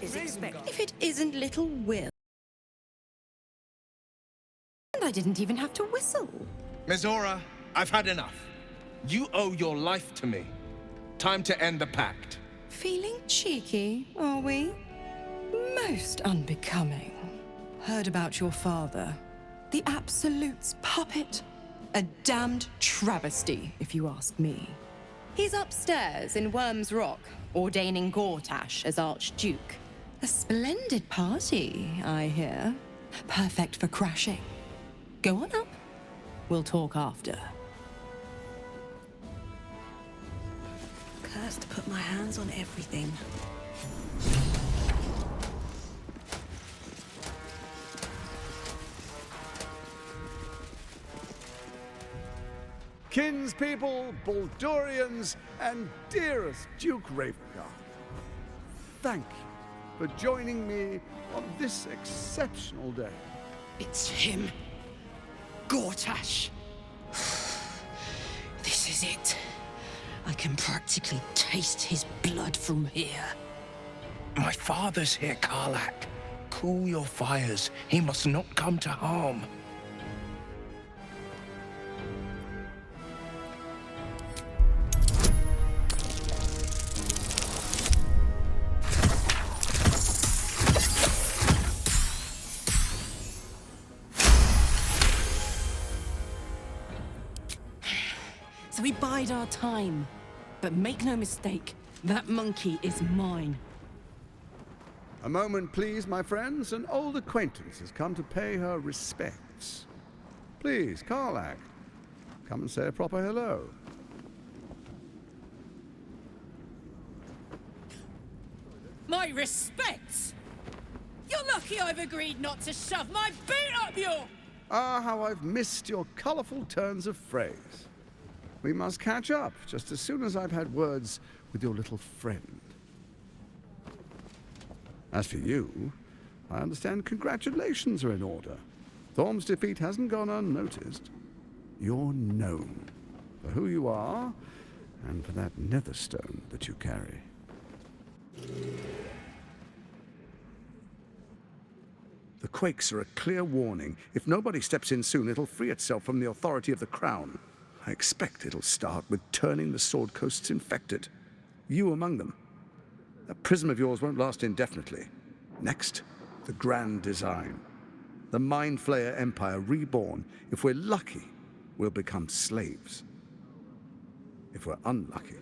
is expected. If it isn't little Will. And I didn't even have to whistle. Mizora, I've had enough. You owe your life to me. Time to end the pact. Feeling cheeky, are we? Most unbecoming. Heard about your father. The Absolute's puppet. A damned travesty, if you ask me. He's upstairs in Worm's Rock, ordaining Gortash as Archduke. A splendid party, I hear. Perfect for crashing. Go on up. We'll talk after. Cursed to put my hands on everything. Kinspeople, Baldurians, and dearest Duke Ravengard, thank you for joining me on this exceptional day. It's him. Gortash. This is it. I can practically taste his blood from here. My father's here, Karlak. Cool your fires. He must not come to harm. So we bide our time. But make no mistake, that monkey is mine. A moment, please, my friends. An old acquaintance has come to pay her respects. Please, Karlak, come and say a proper hello. My respects! You're lucky I've agreed not to shove my boot up your... Ah, how I've missed your colourful turns of phrase. We must catch up just as soon as I've had words with your little friend. As for you, I understand congratulations are in order. Thorm's defeat hasn't gone unnoticed. You're known for who you are and for that netherstone that you carry. The quakes are a clear warning. If nobody steps in soon, it'll free itself from the authority of the crown. I expect it'll start with turning the Sword Coasts infected. You among them. That prism of yours won't last indefinitely. Next, the grand design. The Mind Flayer Empire reborn. If we're lucky, we'll become slaves. If we're unlucky,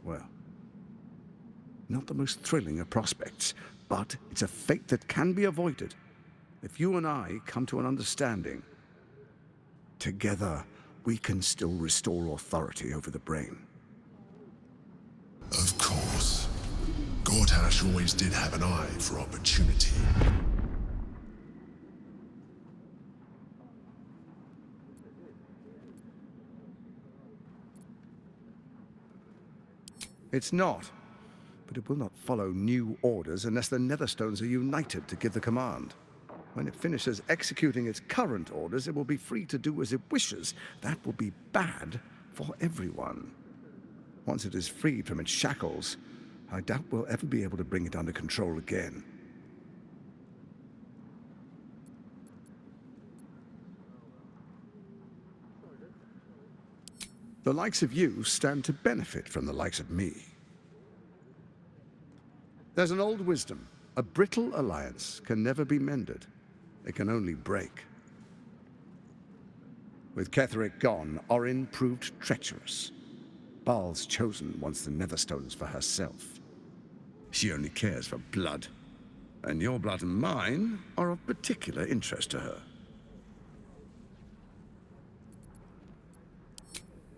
well, not the most thrilling of prospects, but it's a fate that can be avoided. If you and I come to an understanding, together, we can still restore authority over the brain. Of course. Gortash always did have an eye for opportunity. It's not, but it will not follow new orders unless the Netherstones are united to give the command. When it finishes executing its current orders, it will be free to do as it wishes. That will be bad for everyone. Once it is freed from its shackles, I doubt we'll ever be able to bring it under control again. The likes of you stand to benefit from the likes of me. There's an old wisdom. A brittle alliance can never be mended. It can only break. With Ketheric gone, Orin proved treacherous. Baal's chosen wants the Netherstones for herself. She only cares for blood. And your blood and mine are of particular interest to her.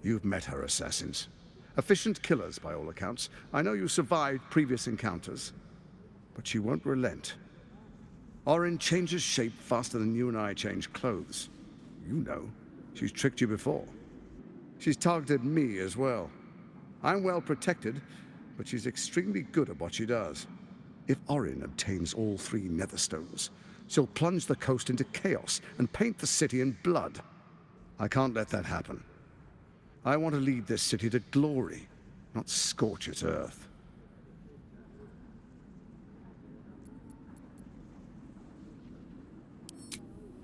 You've met her assassins. Efficient killers, by all accounts. I know you survived previous encounters. But she won't relent. Orin changes shape faster than you and I change clothes. You know, she's tricked you before. She's targeted me as well. I'm well protected, but she's extremely good at what she does. If Orin obtains all 3 Netherstones, she'll plunge the coast into chaos and paint the city in blood. I can't let that happen. I want to lead this city to glory, not scorch its earth.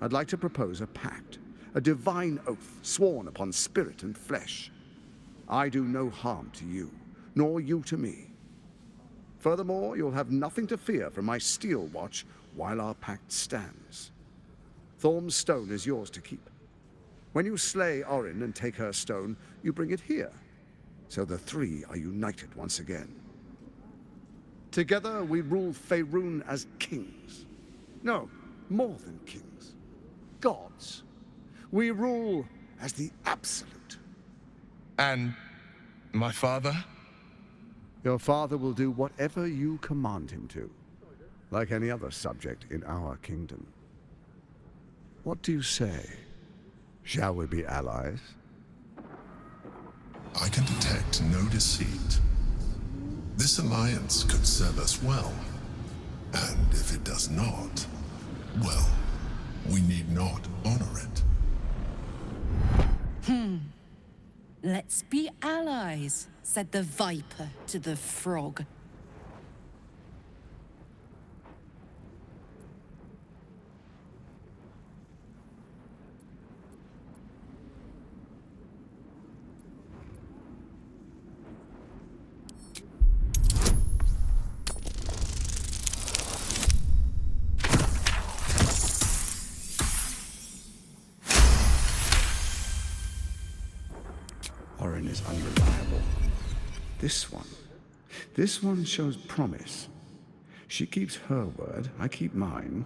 I'd like to propose a pact, a divine oath sworn upon spirit and flesh. I do no harm to you, nor you to me. Furthermore, you'll have nothing to fear from my steel watch while our pact stands. Thorm's stone is yours to keep. When you slay Orin and take her stone, you bring it here, so the three are united once again. Together we rule Faerun as kings. No, more than kings. Gods. We rule as the Absolute. And my father? Your father will do whatever you command him to, like any other subject in our kingdom. What do you say? Shall we be allies? I can detect no deceit. This alliance could serve us well. And if it does not, well, we need not honor it. Let's be allies, said the viper to the frog. Orin is unreliable. This one shows promise. She keeps her word, I keep mine.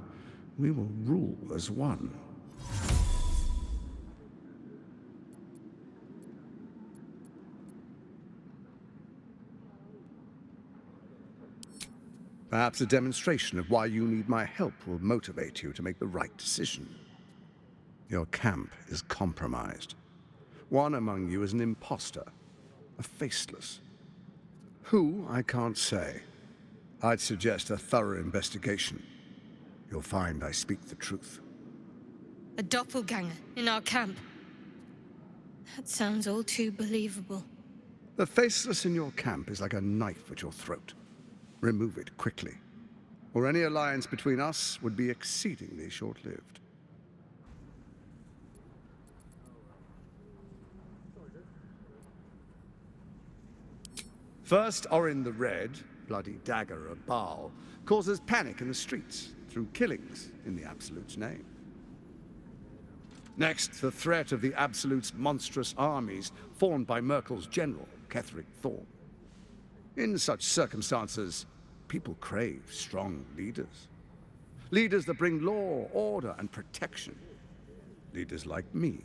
We will rule as one. Perhaps a demonstration of why you need my help will motivate you to make the right decision. Your camp is compromised. One among you is an imposter, a faceless. Who, I can't say. I'd suggest a thorough investigation. You'll find I speak the truth. A doppelganger in our camp. That sounds all too believable. The faceless in your camp is like a knife at your throat. Remove it quickly, or any alliance between us would be exceedingly short-lived. First, Orin the Red, bloody dagger of Baal, causes panic in the streets through killings in the Absolute's name. Next, the threat of the Absolute's monstrous armies formed by Merkel's general, Ketheric Thorm. In such circumstances, people crave strong leaders. Leaders that bring law, order, and protection. Leaders like me,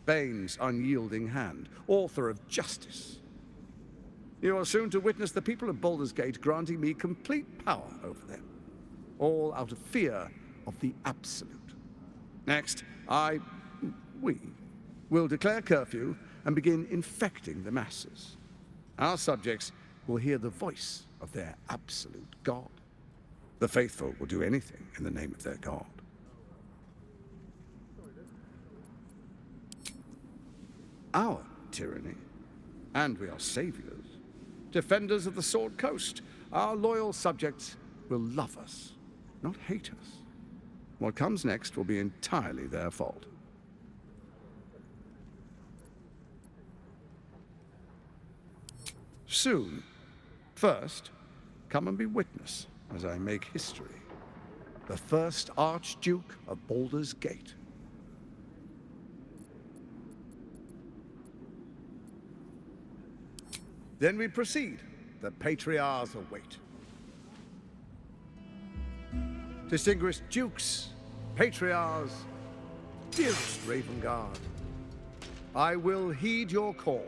Bane's unyielding hand, author of justice. You are soon to witness the people of Baldur's Gate granting me complete power over them, all out of fear of the Absolute. Next, we will declare curfew and begin infecting the masses. Our subjects will hear the voice of their absolute god. The faithful will do anything in the name of their god. Our tyranny, and we are saviors. Defenders of the Sword Coast, our loyal subjects will love us, not hate us. What comes next will be entirely their fault. Soon. First, come and be witness as I make history. The first Archduke of Baldur's Gate. Then we proceed. The patriarchs await. Distinguished dukes, patriarchs, dearest Ravengard, I will heed your call.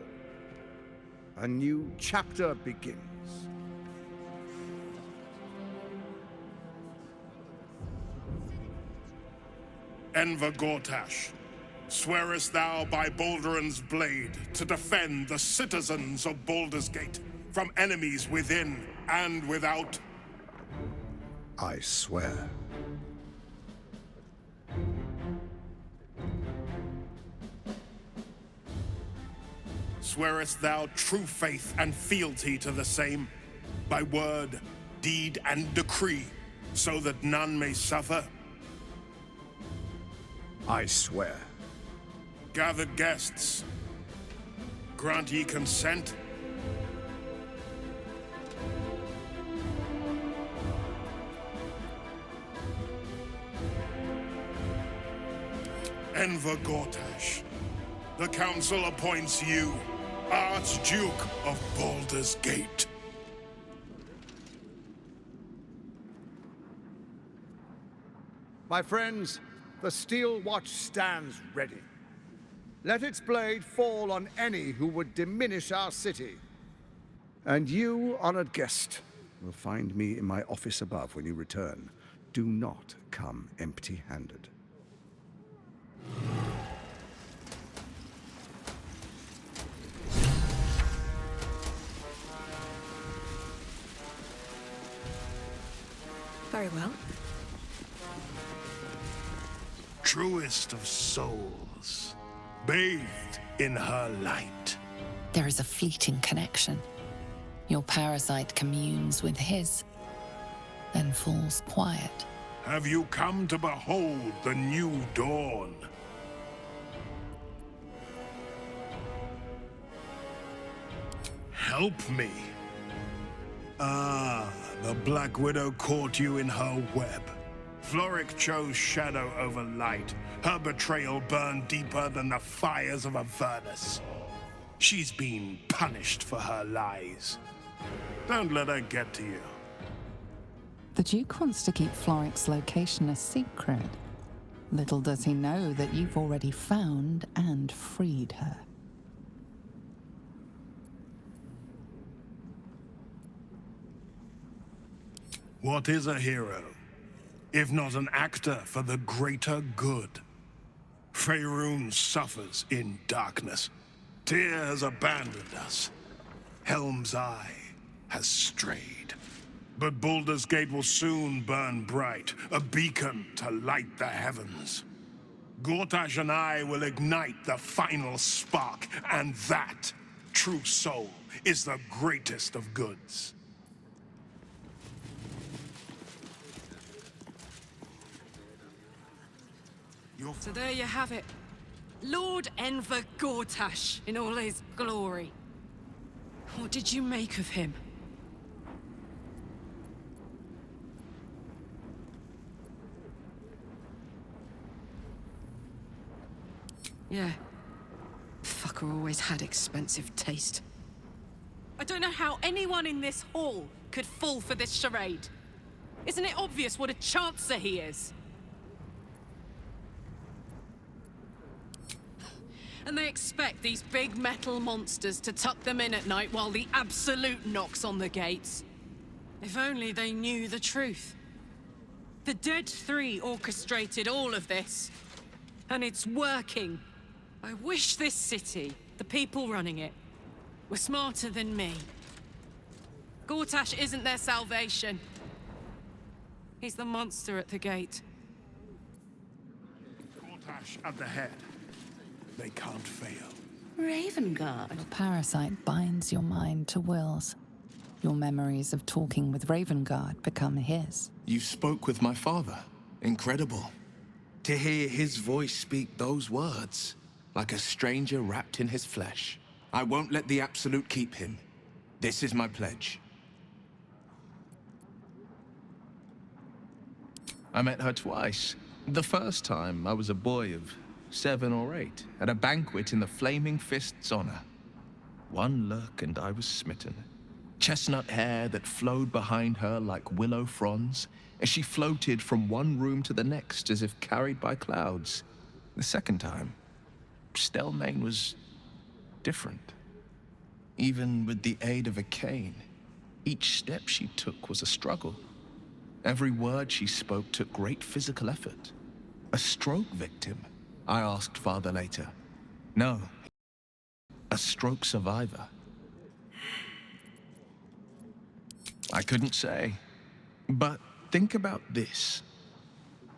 A new chapter begins. Enver Gortash, swearest thou by Balduran's blade to defend the citizens of Baldur's Gate from enemies within and without? I swear. Swearest thou true faith and fealty to the same, by word, deed, and decree, so that none may suffer? I swear. Gathered guests, grant ye consent? Enver Gortash, the council appoints you Archduke of Baldur's Gate. My friends, the steel watch stands ready. Let its blade fall on any who would diminish our city. And you, honored guest, will find me in my office above when you return. Do not come empty-handed. Very well. Truest of souls, bathed in her light. There is a fleeting connection. Your parasite communes with his, then falls quiet. Have you come to behold the new dawn? Help me. Ah, the Black Widow caught you in her web. Floric chose shadow over light. Her betrayal burned deeper than the fires of a furnace. She's been punished for her lies. Don't let her get to you. The Duke wants to keep Floric's location a secret. Little does he know that you've already found and freed her. What is a hero, if not an actor for the greater good? Faerun suffers in darkness. Tyr has abandoned us. Helm's Eye has strayed. But Baldur's Gate will soon burn bright, a beacon to light the heavens. Gortash and I will ignite the final spark, and that, true soul, is the greatest of goods. So there you have it. Lord Enver Gortash in all his glory. What did you make of him? Yeah. Fucker always had expensive taste. I don't know how anyone in this hall could fall for this charade. Isn't it obvious what a chancer he is? And they expect these big metal monsters to tuck them in at night while the Absolute knocks on the gates. If only they knew the truth. The Dead Three orchestrated all of this. And it's working. I wish this city, the people running it, were smarter than me. Gortash isn't their salvation. He's the monster at the gate. Gortash at the head. They can't fail. Ravengard. Your parasite binds your mind to Will's. Your memories of talking with Ravengard become his. You spoke with my father. Incredible. To hear his voice speak those words, like a stranger wrapped in his flesh. I won't let the Absolute keep him. This is my pledge. I met her twice. The first time, I was a boy of 7 or 8, at a banquet in the Flaming Fist's honor. One look and I was smitten. Chestnut hair that flowed behind her like willow fronds, as she floated from one room to the next as if carried by clouds. The second time, Stelmane was different. Even with the aid of a cane, each step she took was a struggle. Every word she spoke took great physical effort. A stroke victim, I asked Father later. No, a stroke survivor. I couldn't say, but think about this.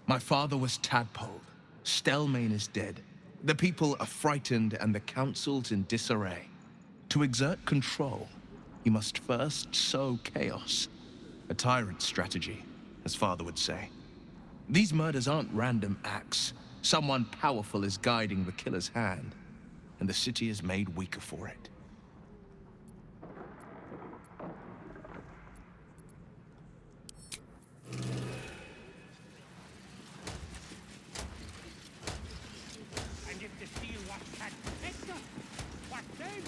My father was tadpoled. Stelmane is dead. The people are frightened and the council's in disarray. To exert control, you must first sow chaos. A tyrant's strategy, as Father would say. These murders aren't random acts. Someone powerful is guiding the killer's hand, and the city is made weaker for it. And if the steel was cut, Hector, what then?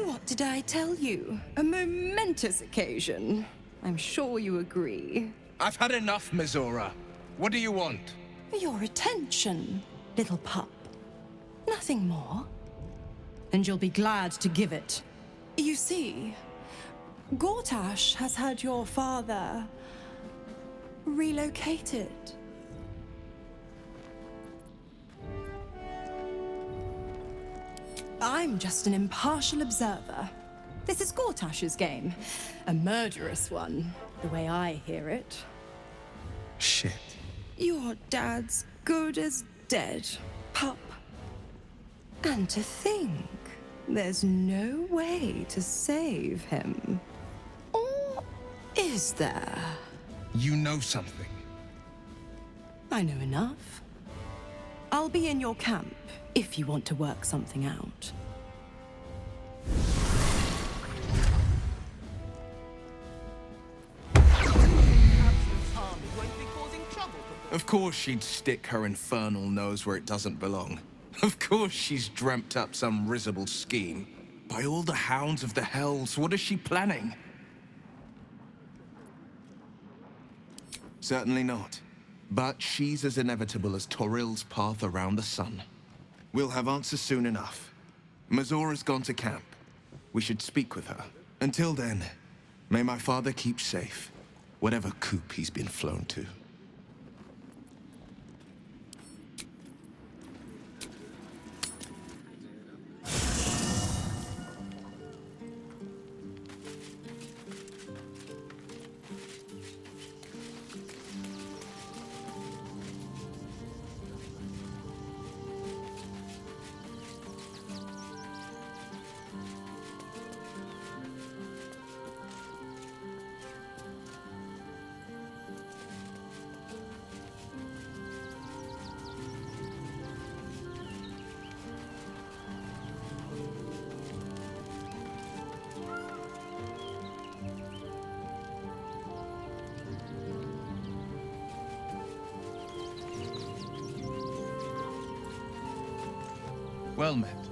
What did I tell you? A momentous occasion. I'm sure you agree. I've had enough, Mizora. What do you want? Your attention, little pup. Nothing more. And you'll be glad to give it. You see, Gortash has had your father relocated. I'm just an impartial observer. This is Gortash's game. A murderous one, the way I hear it. Shit. Your dad's good as dead, pup. And to think, there's no way to save him. Or is there? You know something. I know enough. I'll be in your camp if you want to work something out. Of course she'd stick her infernal nose where it doesn't belong. Of course she's dreamt up some risible scheme. By all the hounds of the hells, what is she planning? Certainly not. But she's as inevitable as Toril's path around the sun. We'll have answers soon enough. Mizora's gone to camp. We should speak with her. Until then, may my father keep safe, whatever coop he's been flown to. Well met.